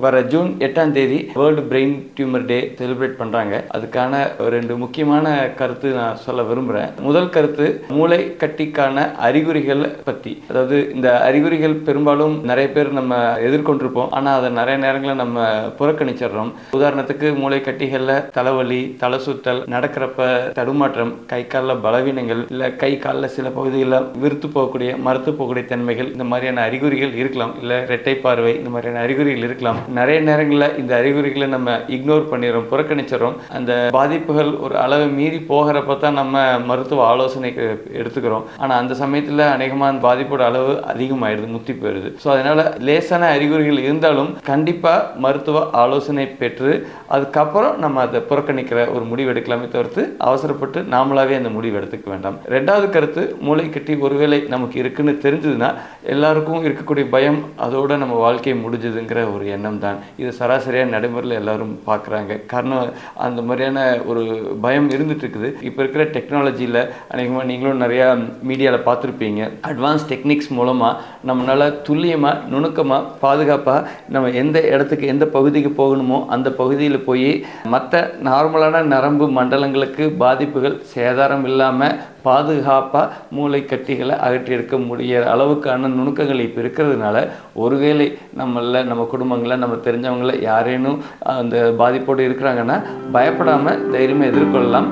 வர ஜூன் 8ஆம் தேதி world brain tumour day celebrate பண்ணுறாங்க. அதுக்கான 2 முக்கியமான கருத்து நான் சொல்ல விரும்புகிறேன். முதல் கருத்து மூளை கட்டிக்கான அறிகுறிகள் பற்றி. அதாவது இந்த அறிகுறிகள் பெரும்பாலும் நிறைய பேர் நம்ம எதிர்கொண்டிருப்போம். ஆனால் அதை நிறைய நேரங்களில் நம்ம புறக்கணிச்சிடுறோம். உதாரணத்துக்கு மூளை கட்டிகளில் தலைவலி, தலை சுத்தல், நடக்கிறப்ப தடுமாற்றம், கை காலில் பலவீனங்கள், இல்லை கை காலில் சில பகுதிகளில் விருத்து போகக்கூடிய மறுத்து போகக்கூடிய தன்மைகள், இந்த மாதிரியான அறிகுறிகள் இருக்கலாம். இல்லை இரட்டை பார்வை, இந்த மாதிரியான அறிகுறிகள் இருக்கலாம். நிறைய நேரங்களில் இந்த அறிகுறிகளை நம்ம இக்னோர் பண்ணிடுறோம், புறக்கணிச்சிடறோம். அந்த பாதிப்புகள் ஒரு அளவு மீறி போகிறப்ப தான் நம்ம மருத்துவ ஆலோசனைக்கு எடுத்துக்கிறோம். ஆனால் அந்த சமயத்தில் அநேகமாக அந்த பாதிப்போட அளவு அதிகமாகிடுது, முத்தி போயிடுது. ஸோ அதனால் லேசான அறிகுறிகள் இருந்தாலும் கண்டிப்பாக மருத்துவ ஆலோசனை பெற்று அதுக்கப்புறம் நம்ம அதை புறக்கணிக்கிற ஒரு முடிவு எடுக்கலாமே தவிர்த்து அவசரப்பட்டு நாமளாவே அந்த முடிவு எடுத்துக்க வேண்டாம். ரெண்டாவது கருத்து, மூளை கட்டி ஒருவேளை நமக்கு இருக்குன்னு தெரிஞ்சதுன்னா எல்லாருக்கும் இருக்கக்கூடிய பயம் அதோட நம்ம வாழ்க்கையை முடிஞ்சதுங்கிற ஒரு எண்ணம் தான். இது சராசரியாக நடைமுறையில் எல்லாரும் பார்க்குறாங்க. காரணம் அந்த மாதிரியான ஒரு பயம் இருந்துட்டு இருக்குது. இப்போ இருக்கிற டெக்னாலஜியில் அநேகமாக நீங்களும் நிறையா மீடியாவில் பார்த்துருப்பீங்க. அட்வான்ஸ் டெக்னிக்ஸ் மூலமாக நம்மளால் துல்லியமாக, நுணுக்கமாக, பாதுகாப்பாக நம்ம எந்த இடத்துக்கு எந்த பகுதிக்கு போகணுமோ அந்த பகுதியில் போய் மற்ற நார்மலான நரம்பு மண்டலங்களுக்கு பாதிப்புகள் சேதாரம் இல்லாமல் பாதுகாப்பாக மூளை கட்டிகளை அகற்றி எடுக்க முடிகிற அளவுக்கான நுணுக்கங்கள் இப்போ இருக்கிறதுனால ஒருவேளை நம்ம குடும்பங்களில் நம்ம தெரிஞ்சவங்கள யாரேனும் அந்த பாதிப்போடு இருக்கிறாங்கன்னா பயப்படாமல் தைரியமாக எதிர்கொள்ளலாம்.